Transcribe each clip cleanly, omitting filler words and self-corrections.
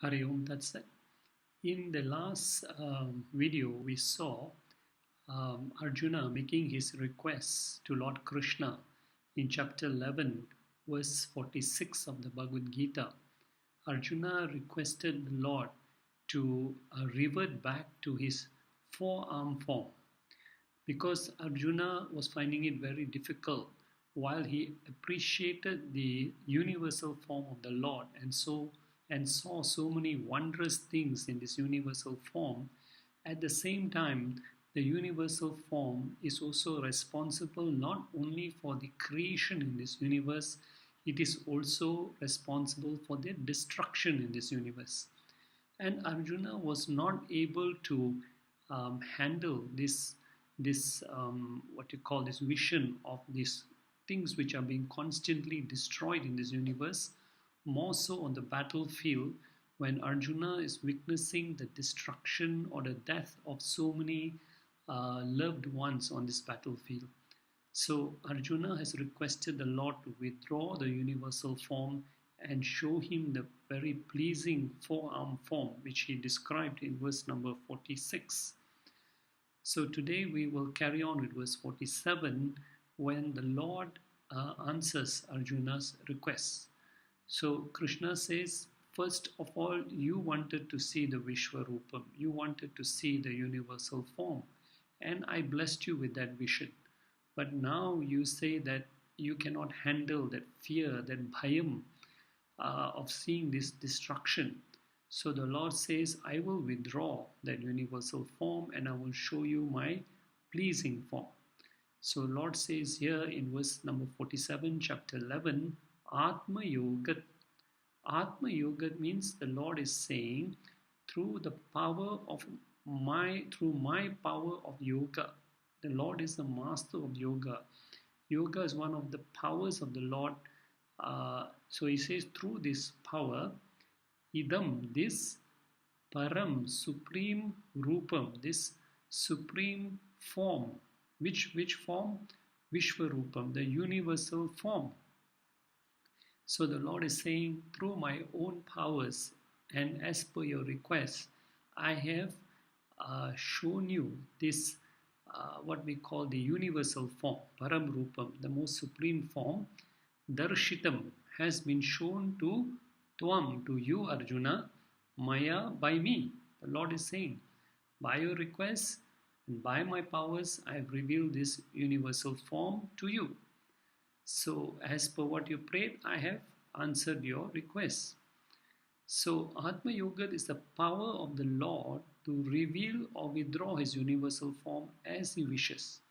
Hari Om Tat Sat. In the last video, we saw Arjuna making his requests to Lord Krishna in chapter 11, verse 46 of the Bhagavad Gita. Arjuna requested the Lord to revert back to his four-arm form because Arjuna was finding it very difficult while he appreciated the universal form of the Lord and saw so many wondrous things in this universal form. At the same time, the universal form is also responsible not only for the creation in this universe, it is also responsible for the destruction in this universe. And Arjuna was not able to handle this what you call this vision of these things which are being constantly destroyed in this universe, more so on the battlefield when Arjuna is witnessing the destruction or the death of so many loved ones on this battlefield. So Arjuna has requested the Lord to withdraw the universal form and show him the very pleasing four-arm form which he described in verse number 46. So today we will carry on with verse 47 when the Lord answers Arjuna's request. So Krishna says, first of all, you wanted to see the Vishwarupam, you wanted to see the universal form, and I blessed you with that vision. But now you say that you cannot handle that fear, that bhayam of seeing this destruction. So the Lord says, I will withdraw that universal form and I will show you my pleasing form. So Lord says here in verse number 47, chapter 11, Atma Yogat. Atma Yogat means the Lord is saying, through my power of yoga. The Lord is the master of yoga. Yoga is one of the powers of the Lord. So he says, through this power, idam, this param, supreme rupam, this supreme form. Which form? Vishwarupam, the universal form. So the Lord is saying, through my own powers and as per your request, I have shown you this what we call the universal form, Param Rupam, the most supreme form. Darshitam has been shown to Tvam, to you Arjuna, Maya, by me. The Lord is saying, by your request and by my powers, I have revealed this universal form to you. So as per what you prayed, I have answered your request. So Atma Yoga is the power of the Lord to reveal or withdraw his universal form as he wishes.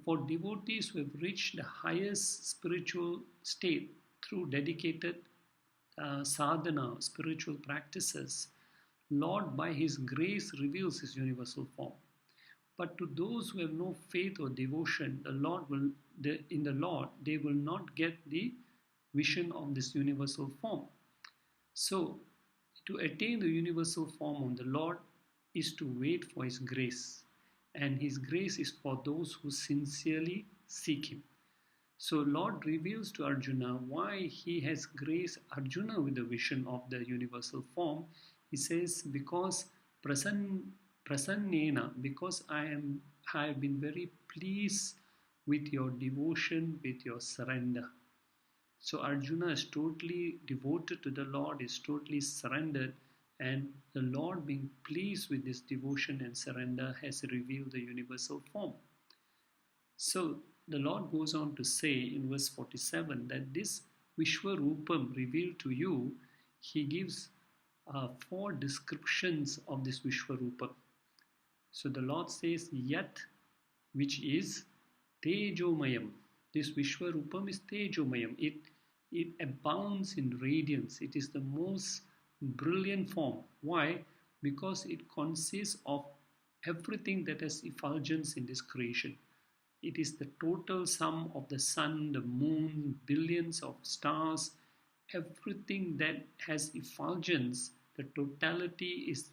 For devotees who have reached the highest spiritual state through dedicated sadhana, spiritual practices, Lord by his grace reveals his universal form. But to those who have no faith or devotion, in the Lord, they will not get the vision of this universal form. So, to attain the universal form of the Lord is to wait for his grace. And his grace is for those who sincerely seek him. So Lord reveals to Arjuna why he has graced Arjuna with the vision of the universal form. He says, because prasannena, because I have been very pleased with your devotion, with your surrender. So Arjuna is totally devoted to the Lord, is totally surrendered, and the Lord, being pleased with this devotion and surrender, has revealed the universal form. So the Lord goes on to say in verse 47 that this Vishwarupam revealed to you, he gives 4 descriptions of this Vishwarupam. So the Lord says, Yat, which is Tejomayam. This Vishwarupam is Tejomayam. It abounds in radiance. It is the most brilliant form. Why? Because it consists of everything that has effulgence in this creation. It is the total sum of the sun, the moon, billions of stars, everything that has effulgence. The totality is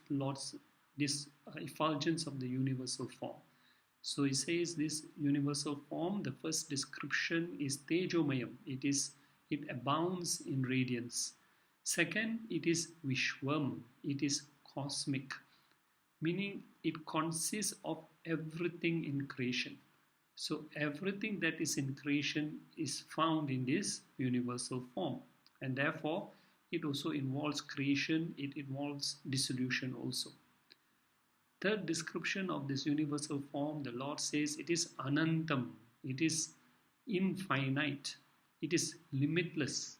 this effulgence of the universal form. So he says this universal form, the first description is Tejomayam. It abounds in radiance. Second, it is Vishwam, it is cosmic, meaning it consists of everything in creation. So everything that is in creation is found in this universal form, and therefore it also involves creation, it involves dissolution also. Third description of this universal form, the Lord says it is anantam, it is infinite, it is limitless.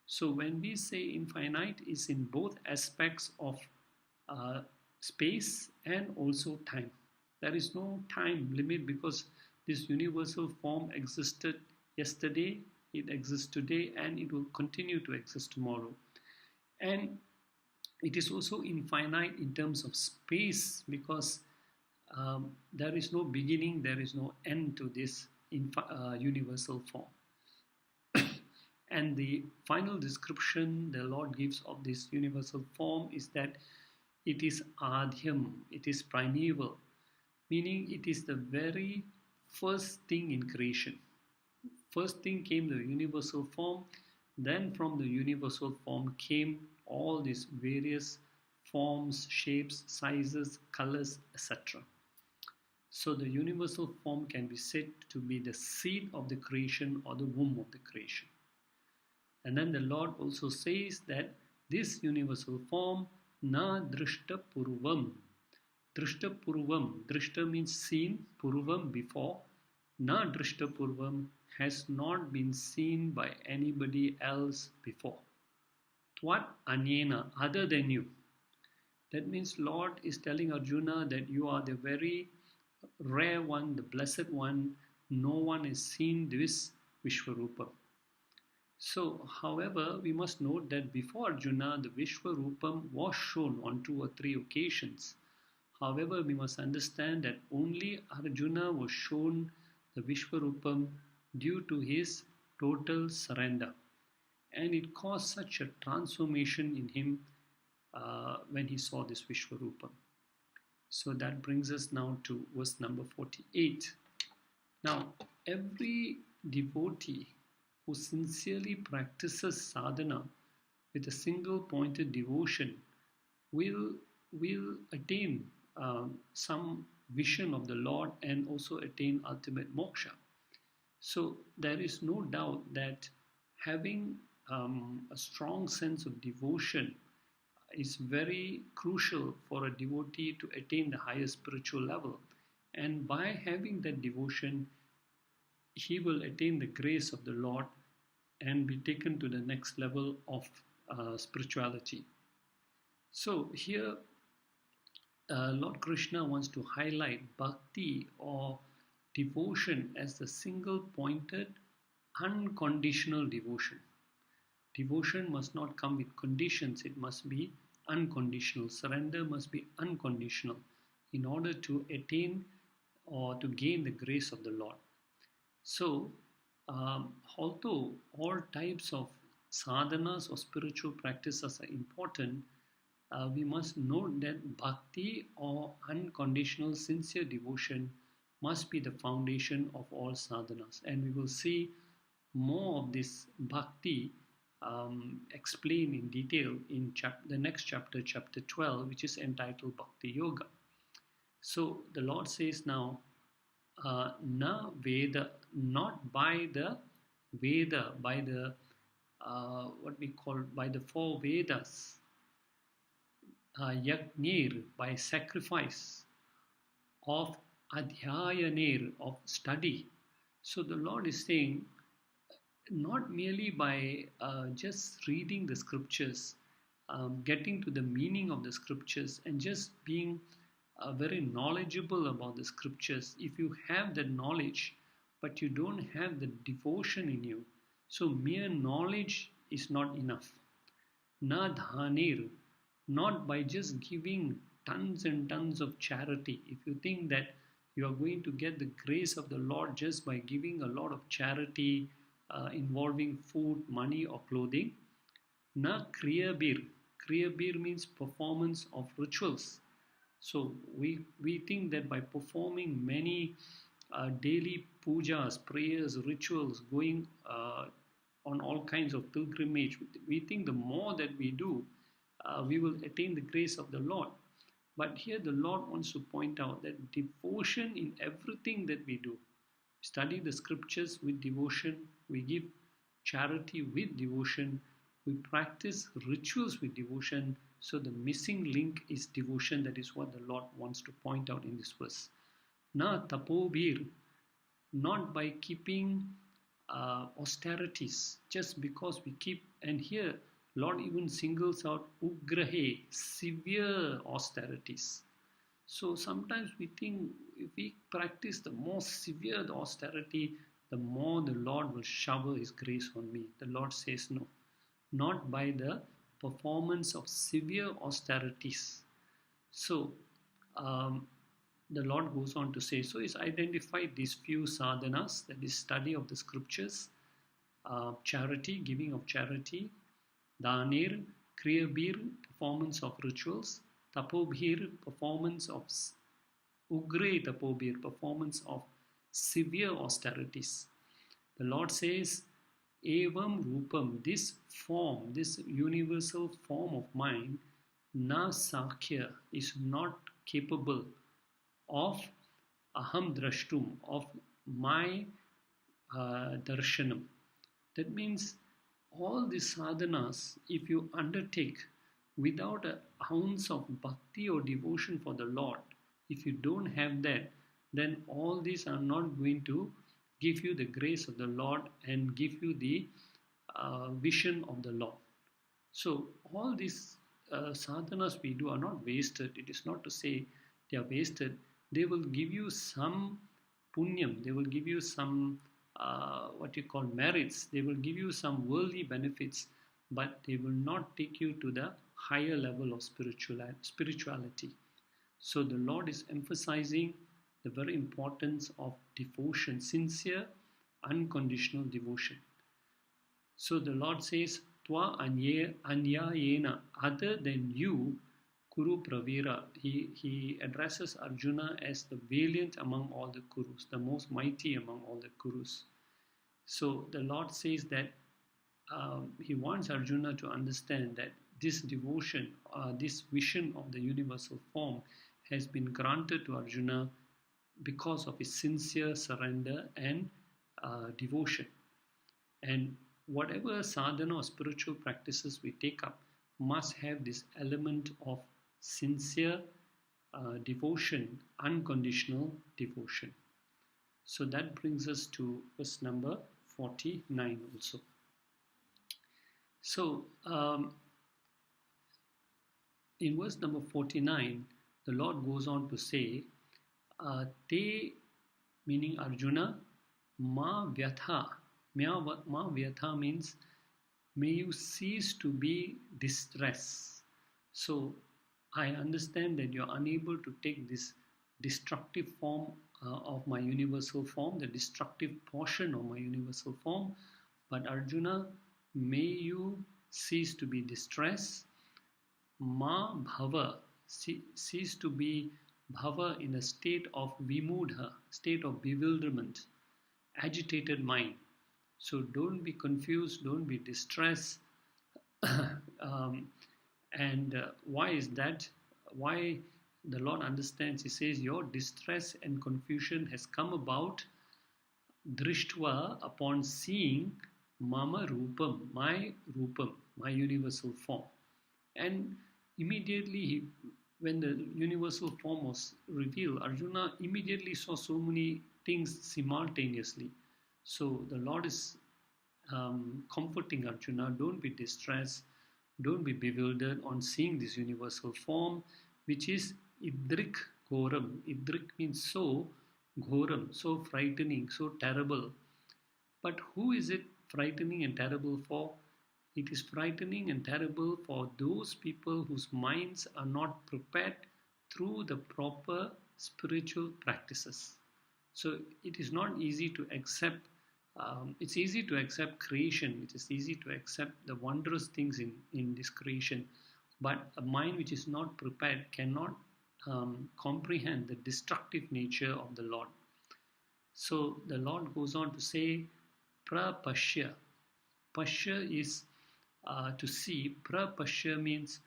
So when we say infinite, is in both aspects of uh, space and also time. There is no time limit because this universal form existed yesterday, it exists today, and it will continue to exist tomorrow. And it is also infinite in terms of space because there is no beginning, there is no end to this universal form. And the final description the Lord gives of this universal form is that it is adhyam, it is primeval, meaning it is the very first thing in creation. First thing came the universal form, then from the universal form came all these various forms, shapes, sizes, colors, etc. So the universal form can be said to be the seed of the creation or the womb of the creation. And then the Lord also says that this universal form, na drishta purvam. Drishta purvam. Drishta means seen, purvam before. Na drishta purvam has not been seen by anybody else before. Tvat anyena, other than you. That means Lord is telling Arjuna that you are the very rare one, the blessed one. No one has seen this Vishwarupa. So, however, we must note that before Arjuna, the Vishwarupam was shown on 2 or 3 occasions. However, we must understand that only Arjuna was shown the Vishwarupam due to his total surrender. And it caused such a transformation in him when he saw this Vishwarupam. So that brings us now to verse number 48. Now, every devotee who sincerely practices sadhana with a single pointed devotion will attain some vision of the Lord and also attain ultimate moksha. So there is no doubt that having a strong sense of devotion is very crucial for a devotee to attain the highest spiritual level. And by having that devotion, he will attain the grace of the Lord and be taken to the next level of spirituality. So here, Lord Krishna wants to highlight bhakti or devotion as the single pointed, unconditional devotion. Devotion must not come with conditions, it must be unconditional. Surrender must be unconditional in order to attain or to gain the grace of the Lord. So, although all types of sadhanas or spiritual practices are important, we must note that bhakti or unconditional sincere devotion must be the foundation of all sadhanas. And we will see more of this bhakti explained in detail in the next chapter, chapter 12, which is entitled Bhakti Yoga. So the Lord says now, na Veda, not by the Veda, by the what we call by the 4 Vedas, Yagnir, by sacrifice, of Adhyayanir, of study. So the Lord is saying, not merely by just reading the scriptures, getting to the meaning of the scriptures, and just being very knowledgeable about the scriptures. If you have the knowledge, but you don't have the devotion in you, so mere knowledge is not enough. Na dhanir, not by just giving tons and tons of charity. If you think that you are going to get the grace of the Lord just by giving a lot of charity involving food, money, or clothing, na kriyabir. Kriyabir means performance of rituals. So we think that by performing many daily pujas, prayers, rituals, going on all kinds of pilgrimage. We think the more that we do, we will attain the grace of the Lord. But here the Lord wants to point out that devotion in everything that we do. Study the scriptures with devotion, we give charity with devotion, we practice rituals with devotion. So the missing link is devotion. That is what the Lord wants to point out in this verse. Na tapobir, not by keeping austerities, just because we keep, and here Lord even singles out ugrahe, severe austerities. So sometimes we think if we practice the more severe the austerity, the more the Lord will shower His grace on me. The Lord says no, not by the performance of severe austerities. So the Lord goes on to say, so He's identified these few sadhanas, that is study of the scriptures, charity, giving of charity, danir, kriyabir, performance of rituals, tapobhir, performance of ugre tapobhir, performance of severe austerities. The Lord says, evam rupam, this form, this universal form of mine, na sakhya, is not capable of aham drashtum, of my darshanam. That means all these sadhanas, if you undertake without an ounce of bhakti or devotion for the Lord, if you don't have that, then all these are not going to give you the grace of the Lord and give you the vision of the Lord. So all these sadhanas we do are not wasted. It is not to say they are wasted. They will give you some punyam, they will give you some what you call merits, they will give you some worldly benefits, but they will not take you to the higher level of spirituality. So the Lord is emphasizing the very importance of devotion, sincere, unconditional devotion. So the Lord says, Twa anyayena, other than you, Kuru Pravira. He addresses Arjuna as the valiant among all the Kurus, the most mighty among all the Kurus. So the Lord says that He wants Arjuna to understand that this devotion, this vision of the universal form has been granted to Arjuna because of his sincere surrender and devotion. And whatever sadhana or spiritual practices we take up must have this element of sincere devotion, unconditional devotion. So that brings us to verse number 49 also. So in verse number 49, the Lord goes on to say, Te, meaning Arjuna, ma vyatha. Ma vyatha means, may you cease to be distressed. So I understand that you are unable to take this destructive form of my universal form, the destructive portion of my universal form. But Arjuna, may you cease to be distressed. Ma bhava, cease to be bhava in a state of vimudha, state of bewilderment, agitated mind. So don't be confused, don't be distressed. Why is that? Why the Lord understands? He says, your distress and confusion has come about drishtva, upon seeing mama rupam, my universal form. And immediately, when the universal form was revealed, Arjuna immediately saw so many things simultaneously. So the Lord is comforting Arjuna, don't be distressed, don't be bewildered on seeing this universal form, which is idrik ghoram. Idrik means so ghoram, so frightening, so terrible. But who is it frightening and terrible for? It is frightening and terrible for those people whose minds are not prepared through the proper spiritual practices. So it is not easy to accept. It's easy to accept creation. It is easy to accept the wondrous things in this creation. But a mind which is not prepared cannot comprehend the destructive nature of the Lord. So the Lord goes on to say, prapashya. Pasha is to see. Prapasha means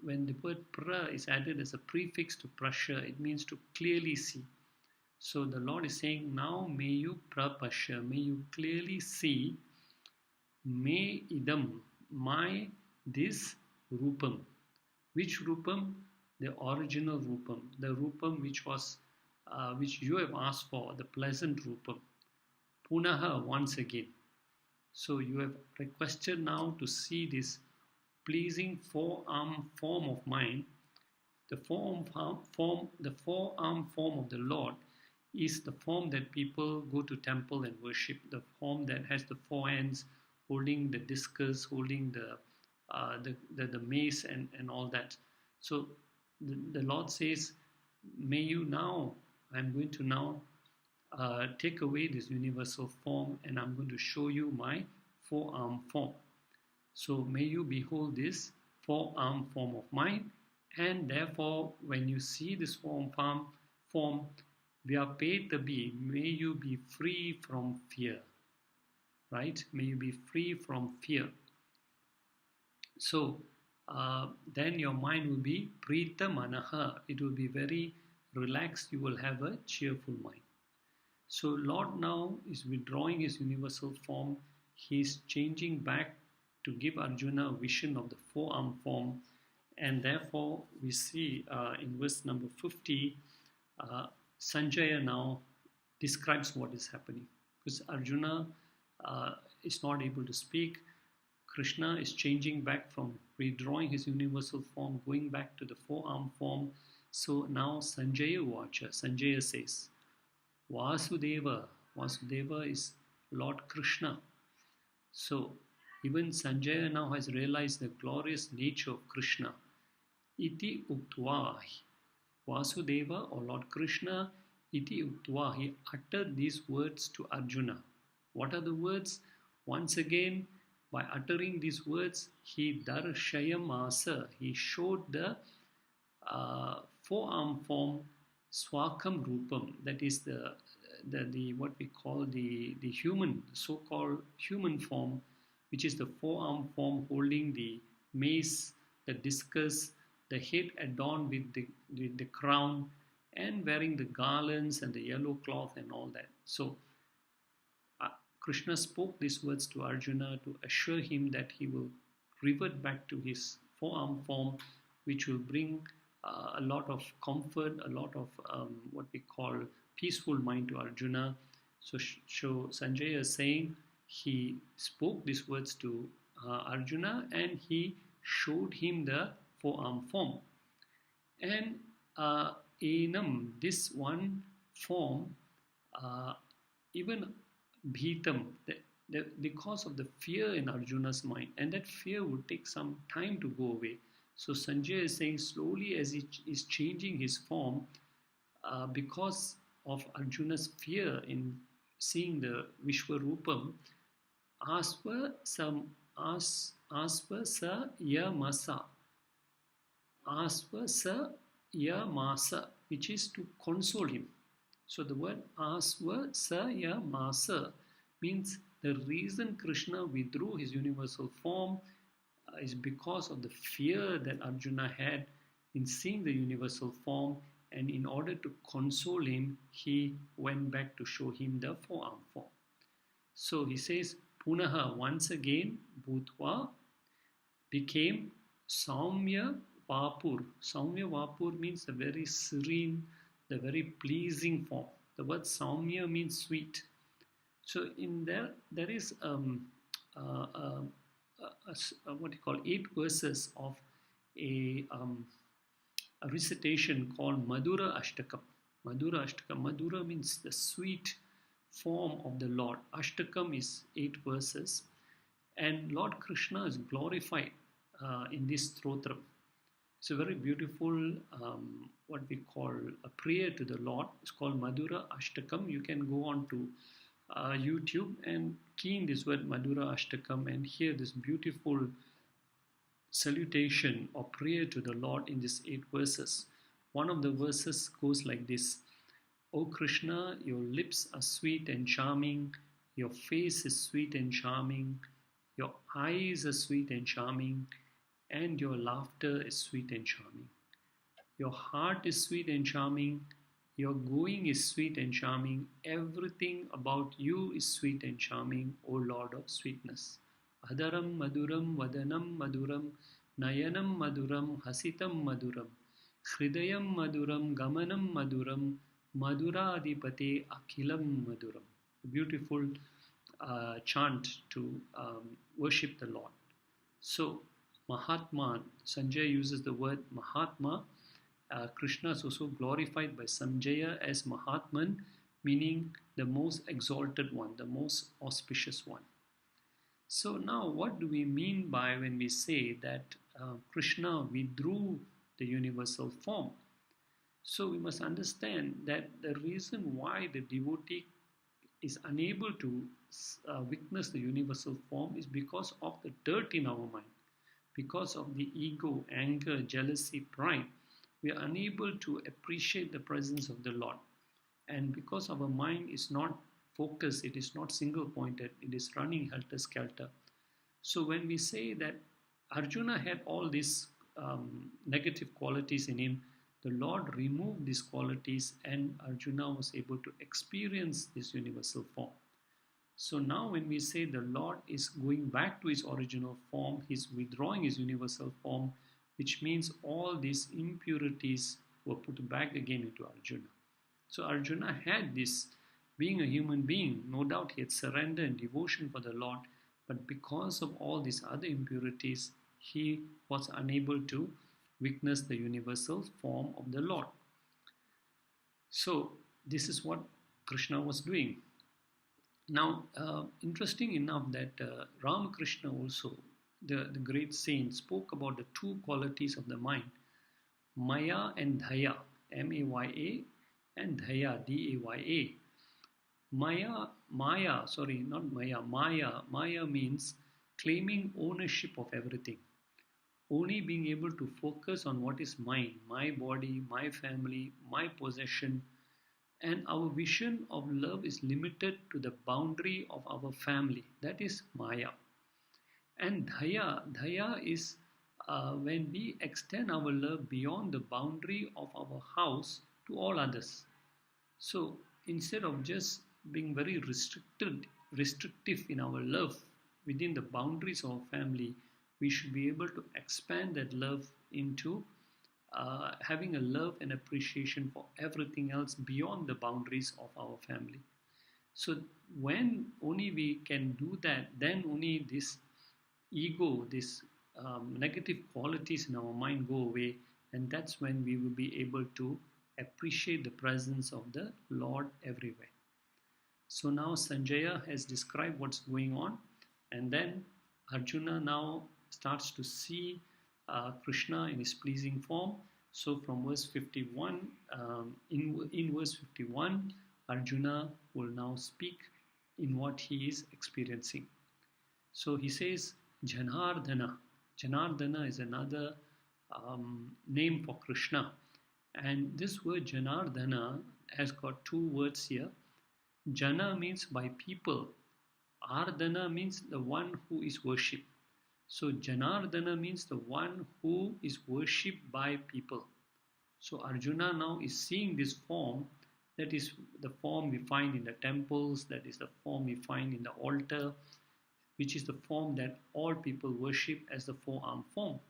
when the word pra is added as a prefix to prasha, it means to clearly see. So the Lord is saying, now may you prapasha, may you clearly see, may idam, my this rupam. Which rupam? The original rupam, the rupam which you have asked for, the pleasant rupam. Punaha, once again. So you have requested now to see this pleasing four-arm form of mine. The four-arm form of the Lord is the form that people go to temple and worship. The form that has the four hands, holding the discus, holding the mace and all that. So the Lord says, may you now, I'm going to now take away this universal form, and I'm going to show you my four-arm form. So may you behold this four-arm form of mine, and therefore when you see this form, vyapetabi, may you be free from fear. Right? May you be free from fear. So then your mind will be prita manaha. It will be very relaxed. You will have a cheerful mind. So Lord now is withdrawing his universal form. He is changing back to give Arjuna a vision of the four-arm form. And therefore we see in verse number 50, Sanjaya now describes what is happening. Because Arjuna is not able to speak. Krishna is changing back from withdrawing his universal form, going back to the four-arm form. So now Sanjaya Vacha, Sanjaya says, Vasudeva is Lord Krishna. So even Sanjaya now has realized the glorious nature of Krishna. Iti uktva, Vasudeva or Lord Krishna, iti uktva, he uttered these words to Arjuna. What are the words? Once again, by uttering these words, he darshayamasa, he showed the four-arm form, swakam rupam, that is the what we call the human, so-called human form, which is the four-arm form holding the mace, the discus, the head adorned with the crown, and wearing the garlands and the yellow cloth and all that. So Krishna spoke these words to Arjuna to assure him that he will revert back to his four-arm form, which will bring a lot of comfort, a lot of what we call peaceful mind to Arjuna. So Sanjaya is saying he spoke these words to Arjuna, and he showed him the four-arm form. And enam, this one form, even bhitam, because of the fear in Arjuna's mind, and that fear would take some time to go away. So Sanjaya is saying slowly as he is changing his form, because of Arjuna's fear in seeing the Vishwarupam, asva sa yamasa, asva sa yamasa, which is to console him. So the word asva sa yamasa means the reason Krishna withdrew his universal form is because of the fear that Arjuna had in seeing the universal form, and in order to console him, he went back to show him the four-arm form. So he says, Punaha, once again, Bhutva became Saumya Vapur. Saumya Vapur means the very serene, the very pleasing form. The word Saumya means sweet. So in there is what you call 8 verses of a recitation called Madhura Ashtakam. Madhura Ashtakam. Madhura means the sweet form of the Lord. Ashtakam is 8 verses, and Lord Krishna is glorified in this stotram. It's a very beautiful, what we call a prayer to the Lord. It's called Madhura Ashtakam. You can go on to YouTube and key in this word Madhura Ashtakam and hear this beautiful salutation or prayer to the Lord in these 8 verses. One of the verses goes like this: O Krishna, your lips are sweet and charming, Your face is sweet and charming. Your eyes are sweet and charming. And your laughter is sweet and charming. Your heart is sweet and charming. Your going is sweet and charming. Everything about you is sweet and charming, O Lord of sweetness. Adaram maduram vadanam maduram nayanam maduram hasitam maduram hridayam maduram gamanam maduram maduradipate akhilam maduram. Beautiful chant to worship the Lord. So, Mahatma, Sanjay uses the word Mahatma. Krishna is also glorified by Sanjaya as Mahatman, meaning the most exalted one, the most auspicious one. So now what do we mean by when we say that Krishna withdrew the universal form? So we must understand that the reason why the devotee is unable to witness the universal form is because of the dirt in our mind, because of the ego, anger, jealousy, pride. We are unable to appreciate the presence of the Lord. And because our mind is not focused, it is not single pointed, it is running helter skelter. So when we say that Arjuna had all these negative qualities in him, the Lord removed these qualities and Arjuna was able to experience this universal form. So now when we say the Lord is going back to his original form, he's withdrawing his universal form, which means all these impurities were put back again into Arjuna. So Arjuna had this, being a human being, no doubt he had surrender and devotion for the Lord, but because of all these other impurities, he was unable to witness the universal form of the Lord. So this is what Krishna was doing. Now, interesting enough that Ramakrishna also, the great saint, spoke about the two qualities of the mind, Maya and Dhaya, M-A-Y-A, and Dhaya, D-A-Y-A. Maya means claiming ownership of everything. Only being able to focus on what is mine, my body, my family, my possession. And our vision of love is limited to the boundary of our family. That is Maya. And Dhaya is when we extend our love beyond the boundary of our house to all others. So instead of just being very restrictive in our love within the boundaries of our family, we should be able to expand that love into having a love and appreciation for everything else beyond the boundaries of our family. So when only we can do that, then only this ego, this negative qualities in our mind go away, and that's when we will be able to appreciate the presence of the Lord everywhere. So now Sanjaya has described what's going on, and then Arjuna now starts to see Krishna in his pleasing form. So from verse 51, in verse 51, Arjuna will now speak in what he is experiencing. So he says, Janardana. Janardana is another name for Krishna. And this word Janardana has got two words here. Jana means by people. Ardana means the one who is worshipped. So Janardana means the one who is worshipped by people. So Arjuna now is seeing this form, that is the form we find in the temples, that is the form we find in the altar, which is the form that all people worship as the four-armed form.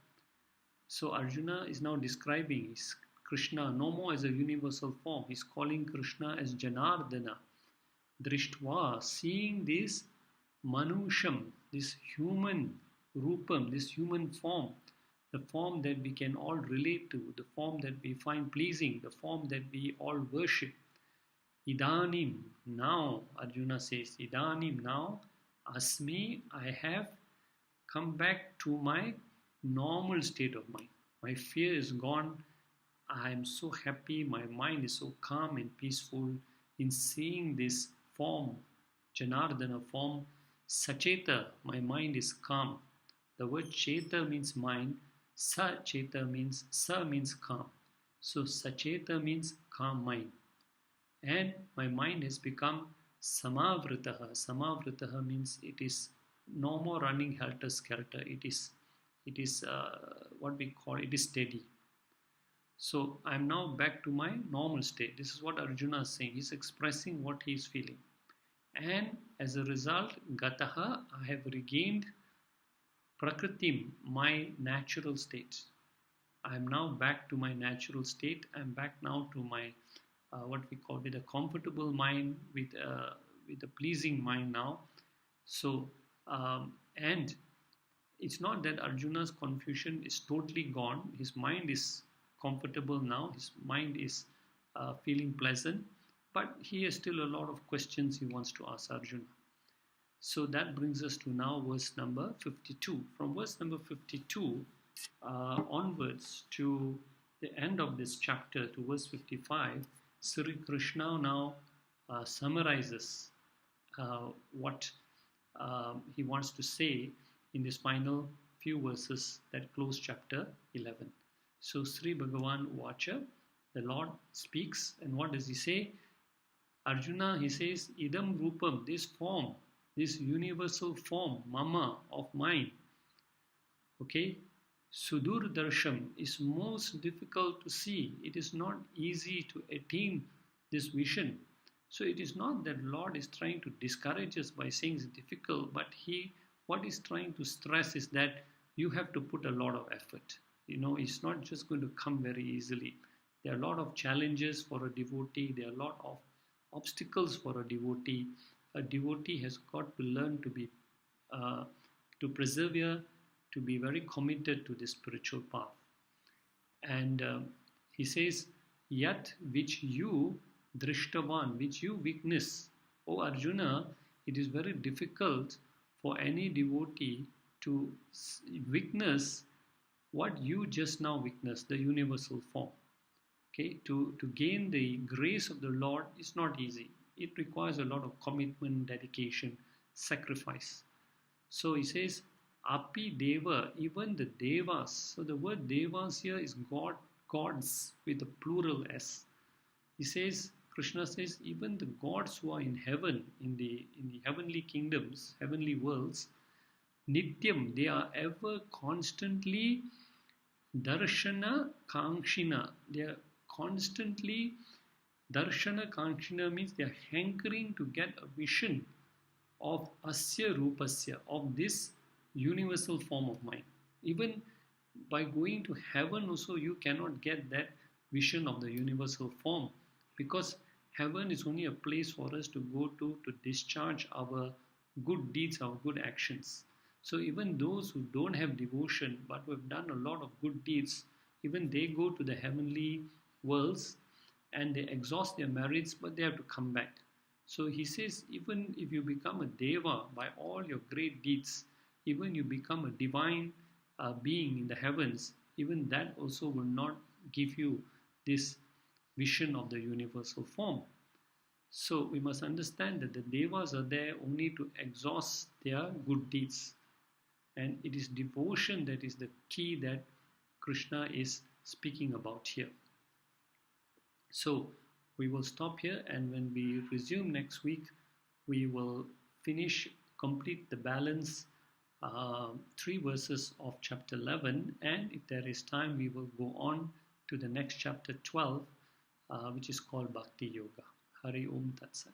So Arjuna is now describing his Krishna no more as a universal form. He's calling Krishna as Janardana. Drishtva, seeing this Manusham, this human Rupam, this human form, the form that we can all relate to, the form that we find pleasing, the form that we all worship. Idanim, now, Arjuna says, Idanim, now, Asmi, I have come back to my normal state of mind. My fear is gone. I am so happy. My mind is so calm and peaceful in seeing this form, Janardana form. Sacheta, my mind is calm. The word Cheta means mind. Sacheta means, Sa means calm. So Sacheta means calm mind. And my mind has become Samavritaha. Samavritaha means it is no more running helter-skelter. It is what we call, it is steady. So I'm now back to my normal state. This is what Arjuna is saying. He's expressing what he is feeling. And as a result, Gataha, I have regained Prakritim, my natural state. I am now back to my natural state. I'm back now to my what we call, with a comfortable mind, with a pleasing mind now. So and it's not that Arjuna's confusion is totally gone. His mind is comfortable now. His mind is feeling pleasant, but he has still a lot of questions he wants to ask Arjuna. So that brings us to now verse number 52. From verse number 52 onwards to the end of this chapter, to verse 55, Sri Krishna now summarizes what he wants to say in this final few verses that close chapter 11. So Sri Bhagavan Vacha, the Lord speaks, and what does he say? Arjuna, he says, Idam Rupam, this form, this universal form, Mama, of mine, okay, Sudur Darsham, is most difficult to see. It is not easy to attain this vision. So it is not that Lord is trying to discourage us by saying it's difficult, but what he's trying to stress is that you have to put a lot of effort. It's not just going to come very easily. There are a lot of challenges for a devotee. There are a lot of obstacles for a devotee. A devotee has got to learn to be, to persevere, to be very committed to this spiritual path. And he says, Yat, which you drishtavan, which you witness, O Arjuna, it is very difficult for any devotee to witness what you just now witnessed, the universal form. Okay, to gain the grace of the Lord is not easy. It requires a lot of commitment, dedication, sacrifice. So he says, Api Deva, even the Devas. So the word Devas here is God, gods with a plural S. He says, Krishna says, even the gods who are in heaven, in the heavenly kingdoms, heavenly worlds, Nityam, they are ever constantly Darshana Kankshina. They are constantly, Darshana Kankshina means they are hankering to get a vision of Asya Rupasya, of this universal form of mind. Even by going to heaven also, you cannot get that vision of the universal form, because heaven is only a place for us to go to discharge our good deeds, our good actions. So even those who don't have devotion but who have done a lot of good deeds, even they go to the heavenly worlds and they exhaust their merits, but they have to come back. So he says, even if you become a deva by all your great deeds, even you become a divine being in the heavens, even that also will not give you this vision of the universal form. So we must understand that the devas are there only to exhaust their good deeds. And it is devotion that is the key that Krishna is speaking about here. So we will stop here, and when we resume next week, we will complete the balance 3 verses of chapter 11, and if there is time, we will go on to the next chapter 12, which is called Bhakti Yoga. Hari Om Tat Sat.